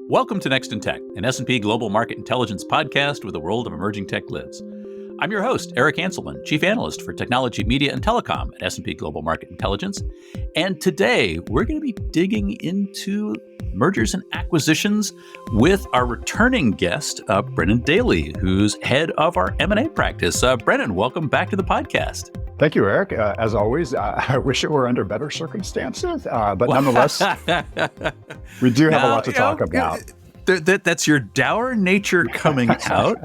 Welcome to Next in Tech, an S&P Global Market Intelligence podcast where the world of emerging tech lives. I'm your host, Eric Hanselman, Chief Analyst for Technology, Media, and Telecom at S&P Global Market Intelligence. And today, we're going to be digging into mergers and acquisitions with our returning guest, Brennan Daly, who's head of our M&A practice. Brennan, welcome back to the podcast. Thank you, Eric. As always, I wish it were under better circumstances, but nonetheless, we do have a lot to talk about. That's your dour nature coming out.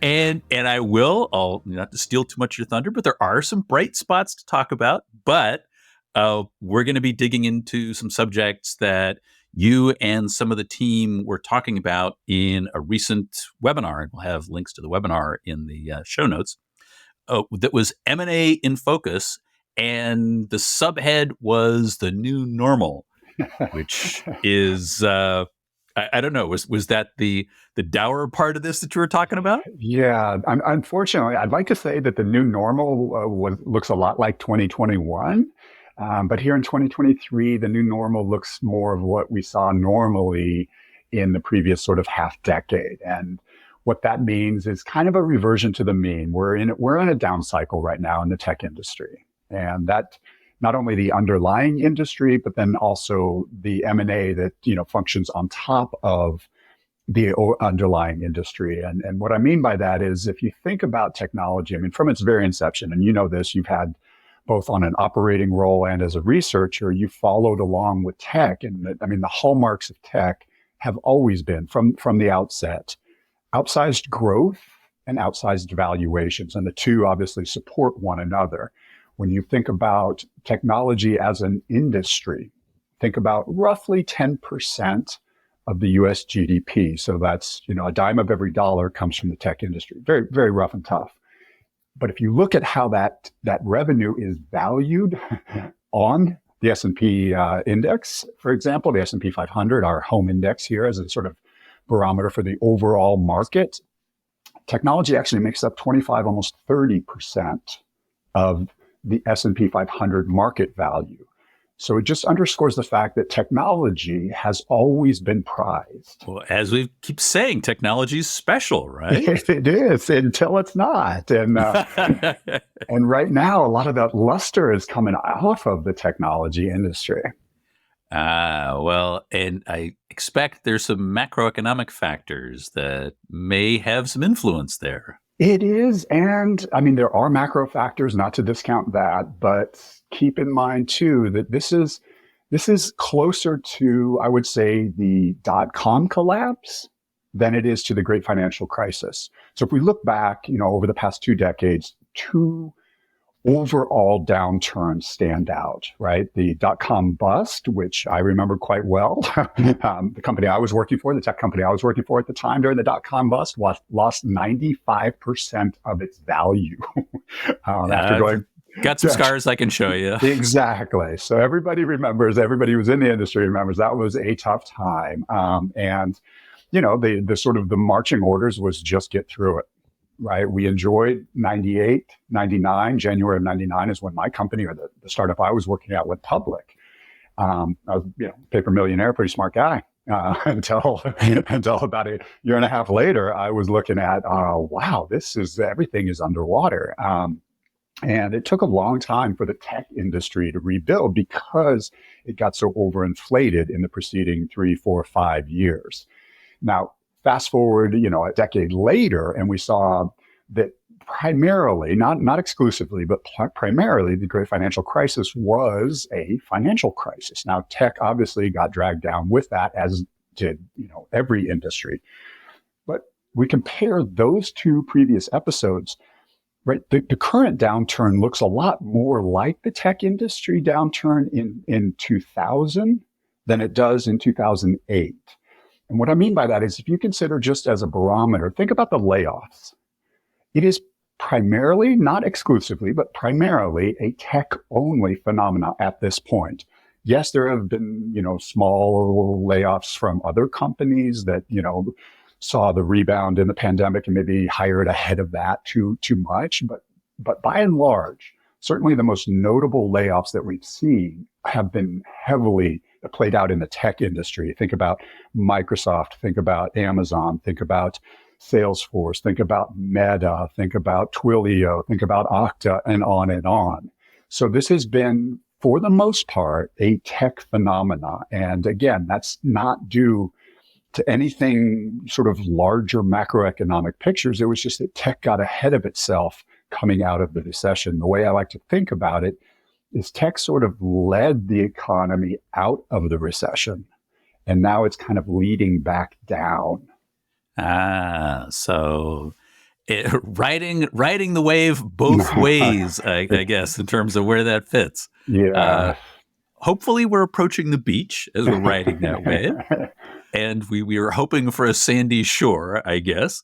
And I'll not to steal too much of your thunder, but there are some bright spots to talk about. But we're going to be digging into some subjects that you and some of the team were talking about in a recent webinar, and we'll have links to the webinar in the show notes. That was M&A in focus, and the subhead was the new normal, which is I don't know. Was that the dour part of this that you were talking about? Yeah, unfortunately, I'd like to say that the new normal looks a lot like 2021, but here in 2023, the new normal looks more of what we saw normally in the previous sort of half decade. And what that means is kind of a reversion to the mean. We're in a down cycle right now in the tech industry, and that not only the underlying industry, but then also the M&A that functions on top of the underlying industry. And what I mean by that is, if you think about technology, I mean, from its very inception, and you know this, you've had both on an operating role and as a researcher, you followed along with tech, and the hallmarks of tech have always been from the outset outsized growth and outsized valuations. And the two obviously support one another. When you think about technology as an industry, think about roughly 10% of the US GDP. So that's, a dime of every dollar comes from the tech industry. Very, very rough and tough. But if you look at how that revenue is valued on the S&P index, for example, the S&P 500, our home index here as a sort of barometer for the overall market, technology actually makes up 25, almost 30% of the S&P 500 market value. So it just underscores the fact that technology has always been prized. Well, as we keep saying, technology is special, right? It is, until it's not. And and right now, a lot of that luster is coming off of the technology industry. Well, and I expect there's some macroeconomic factors that may have some influence there. It is. And there are macro factors, not to discount that, but keep in mind too, that this is closer to, I would say, the dot-com collapse than it is to the great financial crisis. So if we look back, over the past 2 decades, two overall downturns stand out, right? The dot-com bust, which I remember quite well. The company I was working for, the tech company I was working for at the time during the dot-com bust, lost 95% of its value after going. Got some scars I can show you. Exactly. So everybody who's in the industry remembers that was a tough time. And the sort of the marching orders was just get through it. Right. We enjoyed 98, 99. January of 99 is when my company, or the startup I was working at, went public. I was, paper millionaire, pretty smart guy, until about a year and a half later, I was looking at, wow, everything is underwater. And it took a long time for the tech industry to rebuild because it got so overinflated in the preceding 3, 4, 5 years. Now, fast forward, a decade later, and we saw that primarily, not exclusively, but primarily, the great financial crisis was a financial crisis. Now, tech obviously got dragged down with that, as did, every industry. But we compare those two previous episodes, right? The current downturn looks a lot more like the tech industry downturn in 2000 than it does in 2008. And what I mean by that is, if you consider just as a barometer, think about the layoffs. It is primarily, not exclusively, but primarily a tech-only phenomenon at this point. Yes, there have been, small layoffs from other companies that, saw the rebound in the pandemic and maybe hired ahead of that too much. But by and large, certainly the most notable layoffs that we've seen have been heavily played out in the tech industry. Think about Microsoft, think about Amazon, think about Salesforce, think about Meta, think about Twilio, think about Okta, and on and on. So this has been, for the most part, a tech phenomena. And again, that's not due to anything sort of larger macroeconomic pictures. It was just that tech got ahead of itself coming out of the recession. The way I like to think about it is tech sort of led the economy out of the recession, and now it's kind of leading back down. So riding the wave both ways, I guess, in terms of where that fits. Yeah. Hopefully we're approaching the beach as we're riding that wave. And we were hoping for a sandy shore, I guess.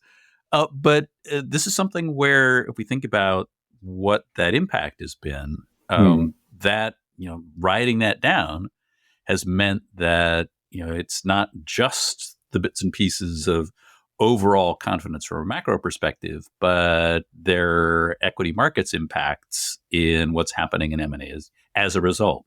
But this is something where, if we think about what that impact has been, that, riding that down has meant that, it's not just the bits and pieces of overall confidence from a macro perspective, but their equity markets impacts in what's happening in M&A as a result.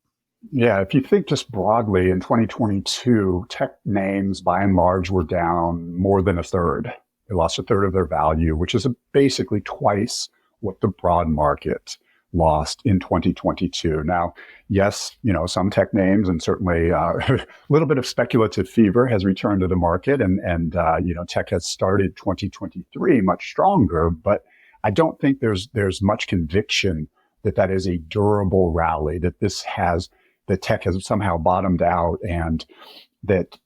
Yeah, if you think just broadly, in 2022, tech names by and large were down more than a third. They lost a third of their value, which is basically twice what the broad market lost in 2022. Now, yes, some tech names, and certainly a little bit of speculative fever has returned to the market, and tech has started 2023 much stronger, but I don't think there's much conviction that is a durable rally, that tech has somehow bottomed out, and that,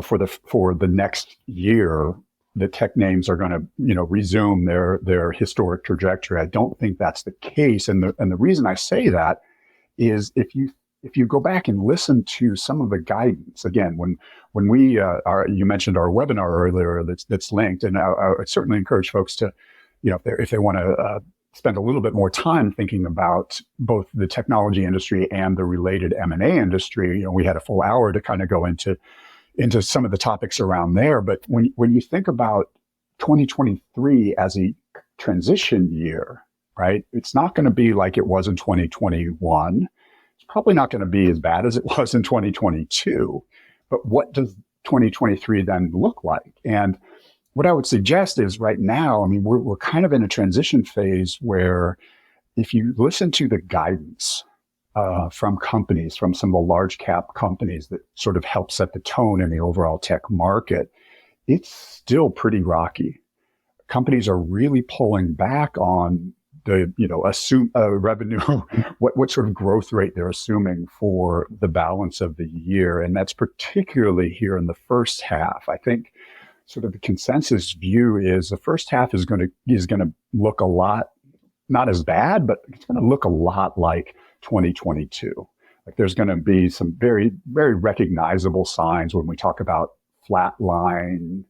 for the next year, the tech names are going to, resume their historic trajectory. I don't think that's the case. And the reason I say that is if you go back and listen to some of the guidance, again, when we you mentioned our webinar earlier that's linked, and I certainly encourage folks to, if they want to spend a little bit more time thinking about both the technology industry and the related M&A industry. We had a full hour to kind of go into some of the topics around there. But when you think about 2023 as a transition year, right, it's not going to be like it was in 2021. It's probably not going to be as bad as it was in 2022. But what does 2023 then look like? And what I would suggest is right now, we're kind of in a transition phase where if you listen to the guidance from companies, from some of the large cap companies that sort of help set the tone in the overall tech market, it's still pretty rocky. Companies are really pulling back on the, assume revenue, what sort of growth rate they're assuming for the balance of the year. And that's particularly here in the first half. I think sort of the consensus view is the first half is going to look a lot, not as bad, but it's going to look a lot like 2022. Like there's going to be some very, very recognizable signs when we talk about flatline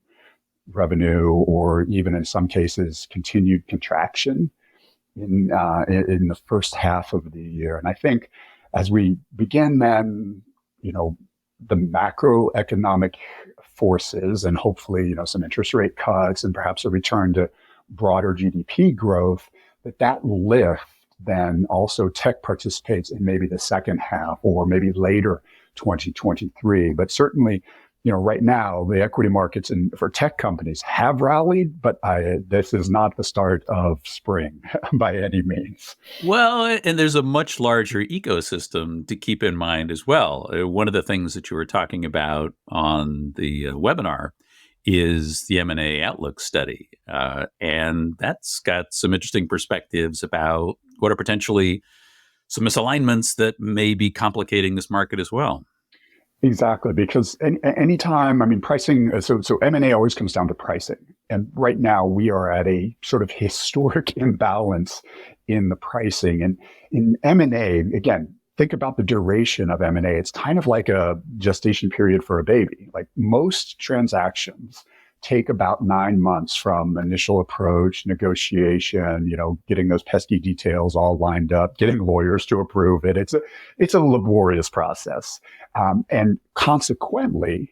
revenue, or even in some cases continued contraction in the first half of the year. And I think as we begin then, the macroeconomic forces, and hopefully, some interest rate cuts and perhaps a return to broader GDP growth, that lift then also tech participates in maybe the second half or maybe later 2023. But certainly, right now, the equity markets and for tech companies have rallied, but this is not the start of spring by any means. Well, and there's a much larger ecosystem to keep in mind as well. One of the things that you were talking about on the webinar is the M&A Outlook study. And that's got some interesting perspectives about what are potentially some misalignments that may be complicating this market as well. Exactly, because anytime, pricing, so M&A always comes down to pricing. And right now we are at a sort of historic imbalance in the pricing. And in M&A, again, think about the duration of M&A. It's kind of like a gestation period for a baby. Like most transactions take about 9 months from initial approach, negotiation, getting those pesky details all lined up, getting lawyers to approve it. It's a laborious process. And consequently,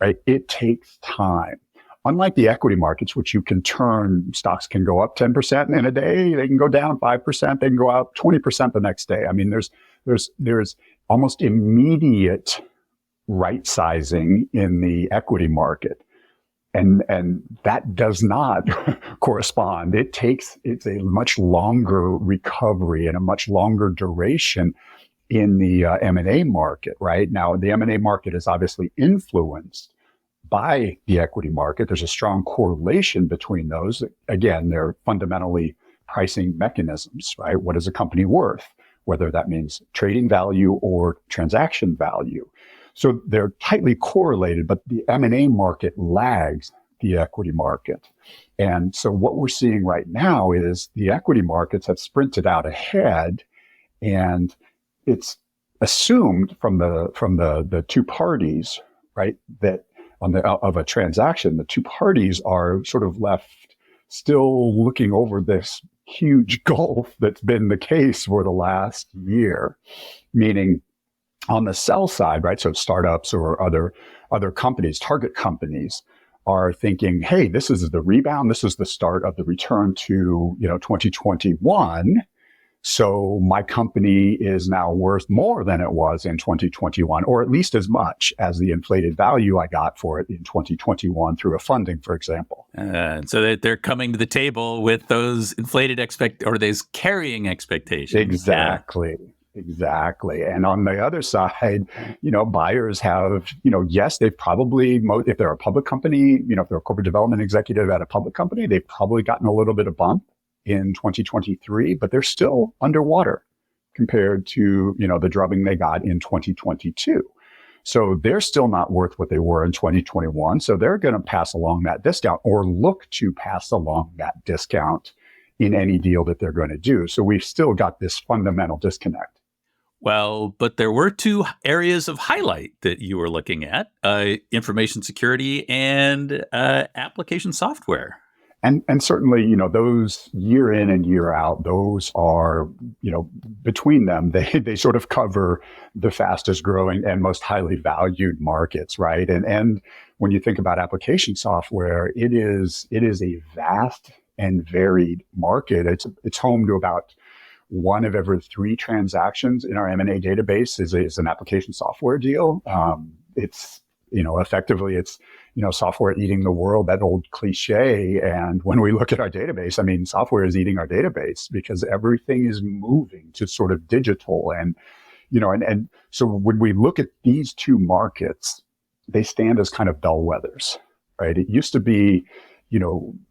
right, it takes time. Unlike the equity markets, which you can turn, stocks can go up 10% in a day, they can go down 5%, they can go up 20% the next day. There's almost immediate right sizing in the equity market. And that does not correspond. It's a much longer recovery and a much longer duration in the M&A market, right? Now, the M&A market is obviously influenced by the equity market. There's a strong correlation between those. Again, they're fundamentally pricing mechanisms, right? What is a company worth? Whether that means trading value or transaction value. So they're tightly correlated, but the M&A market lags the equity market. And so what we're seeing right now is the equity markets have sprinted out ahead, and it's assumed from the two parties, right, that of a transaction, the two parties are sort of left still looking over this huge gulf that's been the case for the last year, meaning on the sell side, right? So startups or other companies, target companies, are thinking, hey, this is the rebound. This is the start of the return to 2021. So my company is now worth more than it was in 2021, or at least as much as the inflated value I got for it in 2021 through a funding, for example. So they're coming to the table with those inflated those carrying expectations. Exactly. Yeah. Exactly. And on the other side, buyers have, yes, they've probably, if they're a public company, if they're a corporate development executive at a public company, they've probably gotten a little bit of bump in 2023, but they're still underwater compared to, the drubbing they got in 2022. So they're still not worth what they were in 2021. So they're going to pass along that discount or look to pass along that discount in any deal that they're going to do. So we've still got this fundamental disconnect. Well, but there were two areas of highlight that you were looking at, information security and application software. And certainly, those year in and year out, those are, between them, they sort of cover the fastest growing and most highly valued markets, right? And when you think about application software, it is a vast and varied market. It's home to about one of every three transactions in our M&A database is an application software deal. It's effectively it's software eating the world, that old cliche. And when we look at our database, I mean, software is eating our database because everything is moving to sort of digital. And and so when we look at these two markets, they stand as kind of bellwethers, right? It used to be,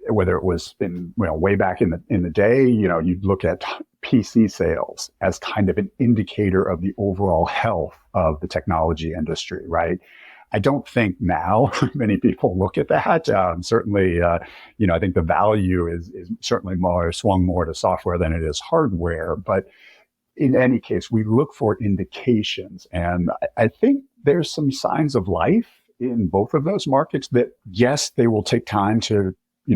whether it was in, way back in the day, you'd look at PC sales as kind of an indicator of the overall health of the technology industry, right? I don't think now many people look at that. Certainly, I think the value is certainly swung more to software than it is hardware. But in any case, we look for indications. And I think there's some signs of life in both of those markets that, yes, they will take time to,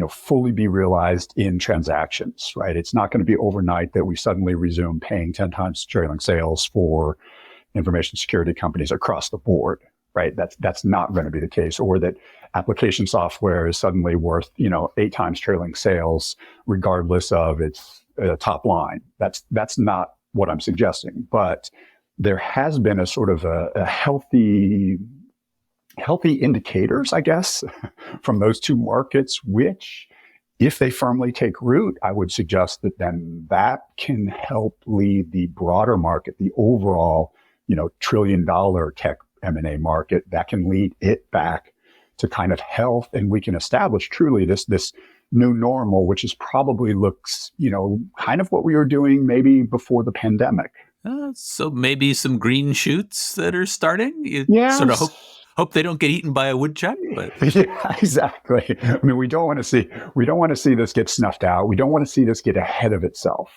fully be realized in transactions, right? It's not going to be overnight that we suddenly resume paying 10 times trailing sales for information security companies across the board, right? That's not going to be the case, or that application software is suddenly worth, 8 times trailing sales, regardless of its top line. That's not what I'm suggesting, but there has been a sort of a healthy indicators, I guess, from those two markets, which, if they firmly take root, I would suggest that then that can help lead the broader market, the overall, $1 trillion tech M&A market, that can lead it back to kind of health. And we can establish truly this new normal, which is probably looks, kind of what we were doing maybe before the pandemic. So maybe some green shoots that are starting. You sort of hope they don't get eaten by a woodchuck. But yeah, exactly. I mean, we don't want to see this get snuffed out. We don't want to see this get ahead of itself,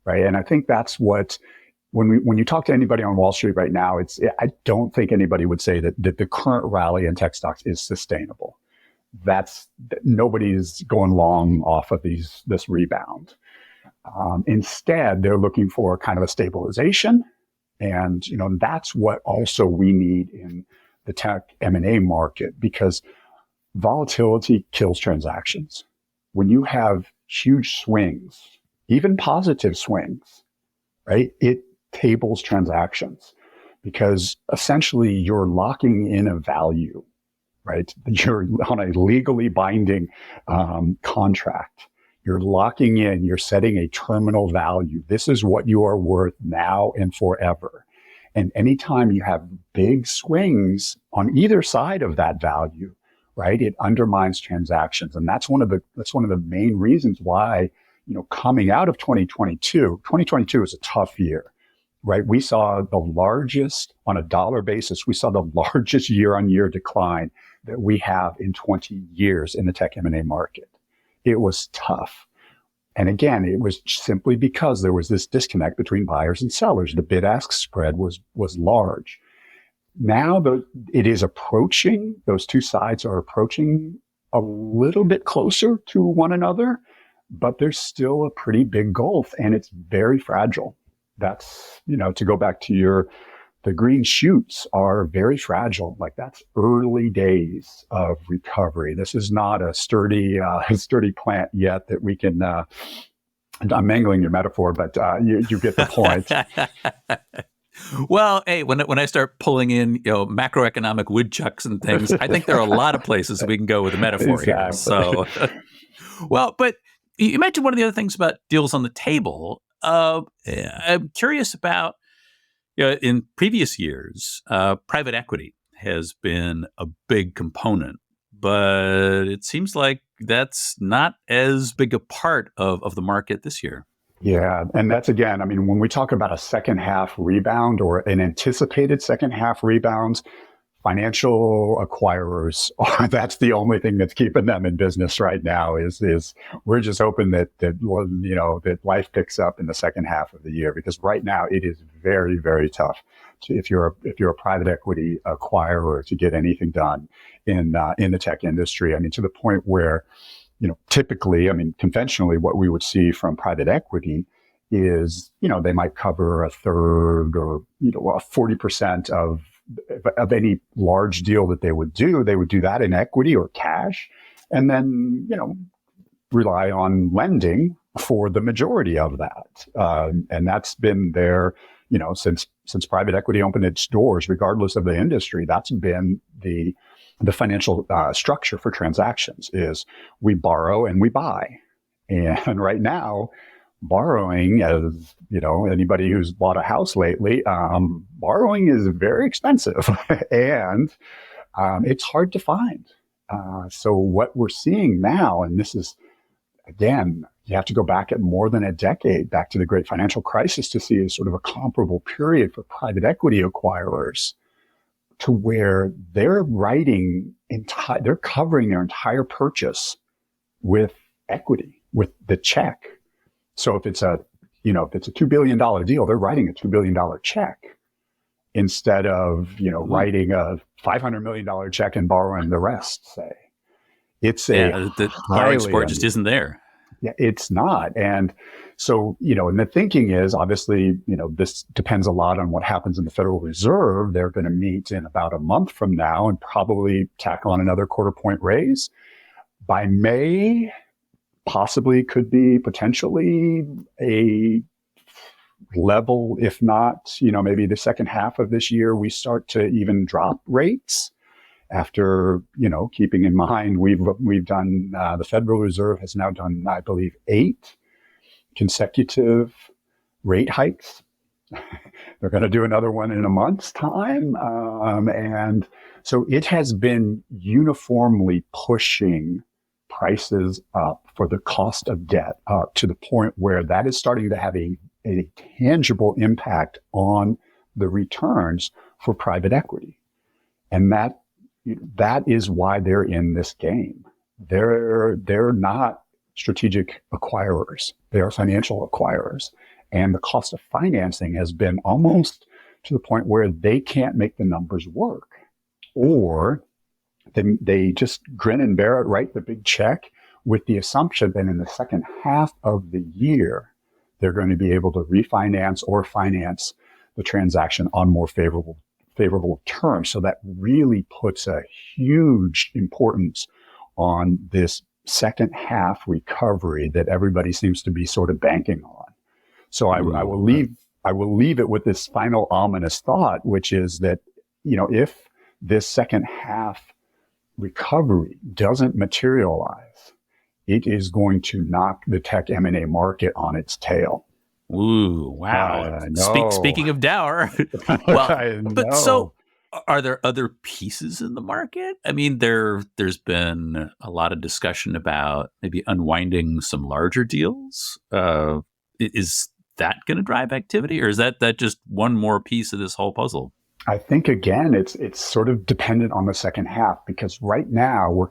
right? And I think that's what, when you talk to anybody on Wall Street right now, I don't think anybody would say that the current rally in tech stocks is sustainable. Nobody's going long off of this rebound. Instead, they're looking for kind of a stabilization, and that's what also we need in the tech M&A market, because volatility kills transactions. When you have huge swings, even positive swings, right, it tables transactions, because essentially you're locking in a value, right? You're on a legally binding contract. You're locking in, you're setting a terminal value. This is what you are worth now and forever. And anytime you have big swings on either side of that value, right, it undermines transactions. And that's one of the main reasons why, coming out of 2022 is a tough year, right? We saw the largest, on a dollar basis, we saw the largest year-on-year decline that we have in 20 years in the tech M&A market. It was tough. And again, it was simply because there was this disconnect between buyers and sellers. The bid-ask spread was large. Now it is approaching, those two sides are approaching a little bit closer to one another, but there's still a pretty big gulf, and it's very fragile. That's, to go back to the green shoots are very fragile. Like, that's early days of recovery. This is not a sturdy plant yet that we can, I'm mangling your metaphor, but you get the point. Well, hey, when I start pulling in, macroeconomic woodchucks and things, I think there are a lot of places we can go with a metaphor here. So, well, but you mentioned one of the other things about deals on the table. I'm curious about, in previous years, private equity has been a big component, but it seems like that's not as big a part of the market this year. Yeah. And that's, again, when we talk about a second half rebound or an anticipated second half rebound, financial acquirers, that's the only thing that's keeping them in business right now is we're just hoping that life picks up in the second half of the year, because right now it is very, very tough if you're a private equity acquirer to get anything done in the tech industry. To the point where, typically, conventionally, what we would see from private equity is, they might cover a third or 40% of any large deal that they would do. They would do that in equity or cash, and then, rely on lending for the majority of that. And that's been there, since private equity opened its doors, regardless of the industry. That's been the financial structure for transactions is we borrow and we buy. And right now, borrowing, as anybody who's bought a house lately, borrowing is very expensive and it's hard to find. So what we're seeing now, and this is, again, you have to go back at more than a decade, back to the great financial crisis, to see sort of a comparable period for private equity acquirers, to where they're they're covering their entire purchase with equity, with the check. So if it's a $2 billion deal, they're writing a $2 billion check instead of, writing a $500 million check and borrowing the rest, say. The borrowing support just isn't there. Yeah, it's not. And so, and the thinking is, obviously, this depends a lot on what happens in the Federal Reserve. They're going to meet in about a month from now and probably tackle on another quarter point raise. By May, possibly could be potentially a level, if not, maybe the second half of this year, we start to even drop rates. After, keeping in mind, we've done, the Federal Reserve has now done, I believe, 8 consecutive rate hikes. They're going to do another one in a month's time. And so it has been uniformly pushing prices up for the cost of debt up to the point where that is starting to have a tangible impact on the returns for private equity. And that is why they're in this game. They're not strategic acquirers. They are financial acquirers. And the cost of financing has been almost to the point where they can't make the numbers work. Or they just grin and bear it, write the big check with the assumption that in the second half of the year, they're going to be able to refinance or finance the transaction on more favorable terms. So that really puts a huge importance on this second half recovery that everybody seems to be sort of banking on. So I will leave I will leave it with this final ominous thought, which is that, if this second half recovery doesn't materialize, it is going to knock the tech M&A market on its tail. Ooh, wow. Speaking of dour, well, but so are there other pieces in the market? I mean, there's been a lot of discussion about maybe unwinding some larger deals. Is that going to drive activity, or is that just one more piece of this whole puzzle? I think, again, it's sort of dependent on the second half, because right now we're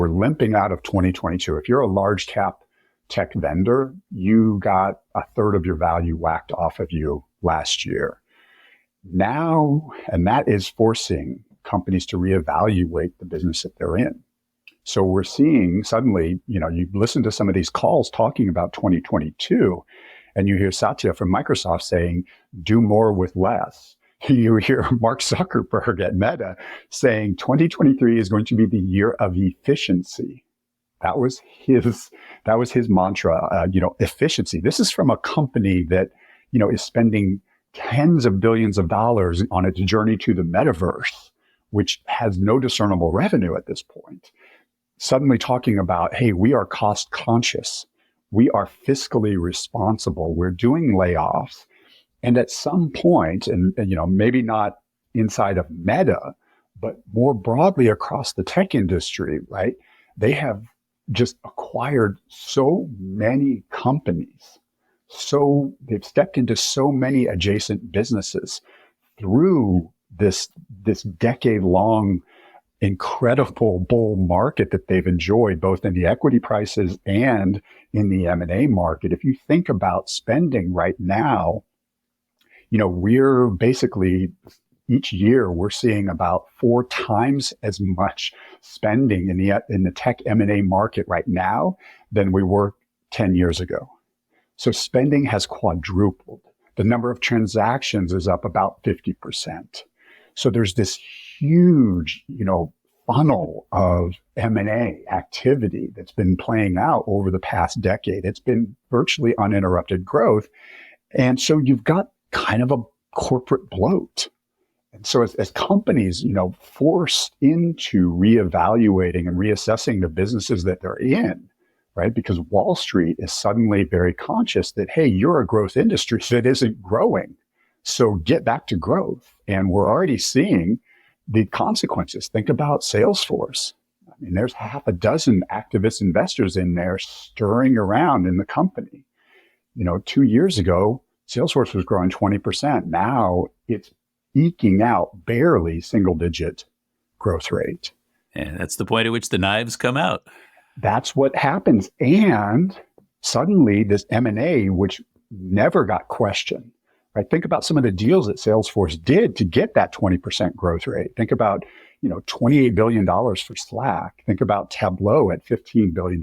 limping out of 2022. If you're a large cap tech vendor, you got a third of your value whacked off of you last year. Now, and that is forcing companies to reevaluate the business that they're in. So we're seeing suddenly, you listen to some of these calls talking about 2022, and you hear Satya from Microsoft saying, do more with less. You hear Mark Zuckerberg at Meta saying 2023 is going to be the year of efficiency. That was his mantra, efficiency. This is from a company that, is spending tens of billions of dollars on its journey to the metaverse, which has no discernible revenue at this point. Suddenly talking about, hey, we are cost conscious. We are fiscally responsible. We're doing layoffs. And at some point, and maybe not inside of Meta, but more broadly across the tech industry, right? They have just acquired so many companies. So they've stepped into so many adjacent businesses through this decade-long incredible bull market that they've enjoyed, both in the equity prices and in the M&A market. If you think about spending right now, we're basically each year we're seeing about 4 times as much spending in the tech M&A market right now than we were 10 years ago. So spending has quadrupled. The number of transactions is up about 50%. So there's this huge, funnel of M&A activity that's been playing out over the past decade. It's been virtually uninterrupted growth. And so you've got kind of a corporate bloat. And so as companies, forced into reevaluating and reassessing the businesses that they're in, right? Because Wall Street is suddenly very conscious that, hey, you're a growth industry that isn't growing. So get back to growth. And we're already seeing the consequences. Think about Salesforce. I mean, there's half a dozen activist investors in there stirring around in the company. 2 years ago, Salesforce was growing 20%. Now it's eking out barely single-digit growth rate. And that's the point at which the knives come out. That's what happens. And suddenly this M&A, which never got questioned, right? Think about some of the deals that Salesforce did to get that 20% growth rate. Think about, $28 billion for Slack. Think about Tableau at $15 billion.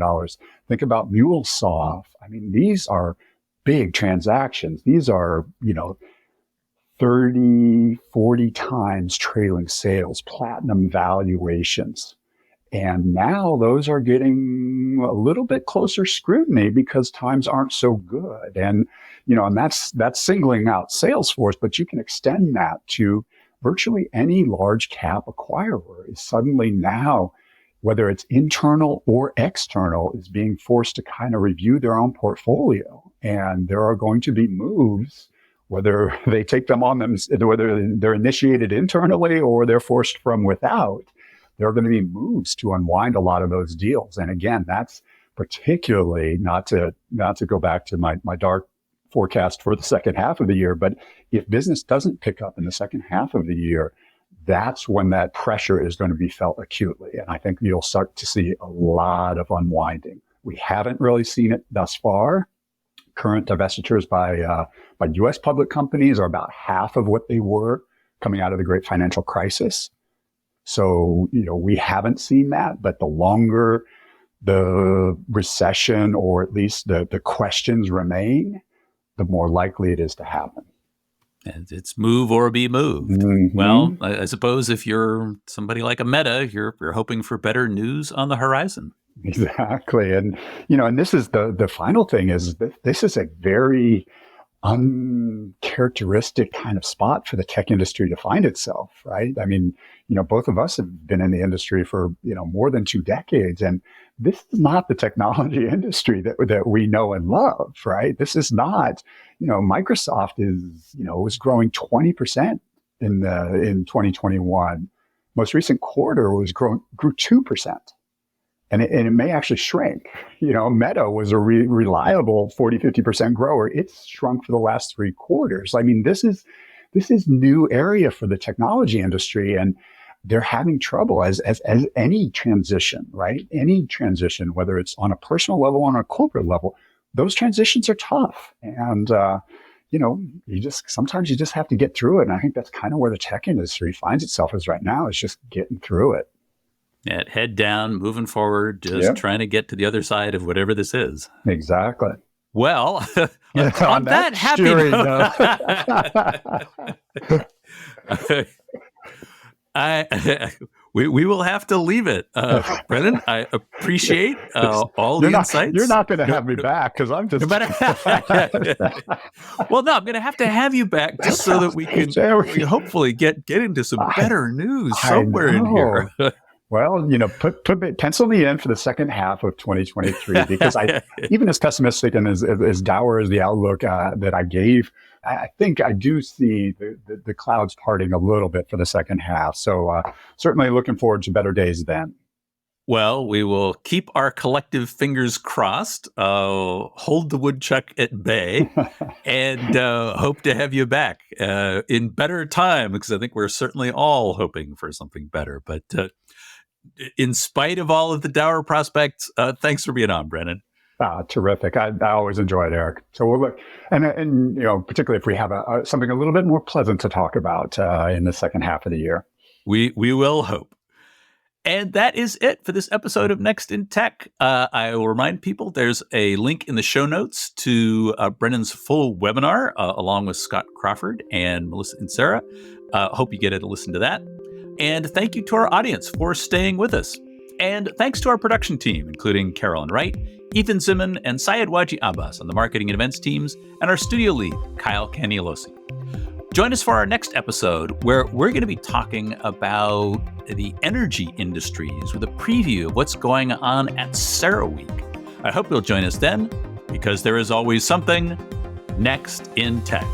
Think about MuleSoft. I mean, these are big transactions. These are, 30, 40 times trailing sales, platinum valuations. And now those are getting a little bit closer scrutiny because times aren't so good. And, and that's singling out Salesforce, but you can extend that to virtually any large cap acquirer is suddenly now, whether it's internal or external, is being forced to kind of review their own portfolio. And there are going to be moves, whether they take them on them, whether they're initiated internally or they're forced from without. There are going to be moves to unwind a lot of those deals. And again, that's particularly not to go back to my dark forecast for the second half of the year, but if business doesn't pick up in the second half of the year, that's when that pressure is going to be felt acutely. And I think you'll start to see a lot of unwinding. We haven't really seen it thus far. Current divestitures by U.S. public companies are about half of what they were coming out of the great financial crisis. So, we haven't seen that, but the longer the recession, or at least the questions remain, the more likely it is to happen. And it's move or be moved. Mm-hmm. Well, I suppose if you're somebody like a Meta, you're hoping for better news on the horizon. Exactly. And, and this is the final thing is that this is a very uncharacteristic kind of spot for the tech industry to find itself, right? I mean, both of us have been in the industry for, more than 2 decades, and this is not the technology industry that we know and love, right? This is not, Microsoft was growing 20% in 2021. Most recent quarter grew 2%. And it may actually shrink. Meta was a reliable 40, 50% grower. It's shrunk for the last 3 quarters. I mean, this is new area for the technology industry, and they're having trouble as any transition, right? Any transition, whether it's on a personal level, on a corporate level, those transitions are tough. And, sometimes you just have to get through it. And I think that's kind of where the tech industry finds itself is right now, is just getting through it. Yeah, head down, moving forward, just trying to get to the other side of whatever this is. Exactly. Well, on that happy note, we will have to leave it. Brennan, I appreciate all the insights. You're not going to have me back because I'm just... Well, no, I'm going to have you back just so that we can hopefully get into some better news somewhere in here. Well, pencil me in for the second half of 2023, because even as pessimistic and as dour as the outlook that I gave, I think I do see the clouds parting a little bit for the second half. So certainly looking forward to better days then. Well, we will keep our collective fingers crossed, hold the woodchuck at bay, and hope to have you back in better time, because I think we're certainly all hoping for something better. But in spite of all of the dour prospects, thanks for being on, Brennan. Terrific. I always enjoy it, Eric. So we'll look, and particularly if we have something a little bit more pleasant to talk about in the second half of the year. We will hope. And that is it for this episode of Next in Tech. I will remind people there's a link in the show notes to Brennan's full webinar, along with Scott Crawford and Melissa and Sarah. Hope you get to listen to that. And thank you to our audience for staying with us. And thanks to our production team, including Carolyn Wright, Ethan Zimmon, and Syed Waji Abbas on the marketing and events teams, and our studio lead, Kyle Canialosi. Join us for our next episode, where we're going to be talking about the energy industries with a preview of what's going on at CERAWeek. I hope you'll join us then, because there is always something next in tech.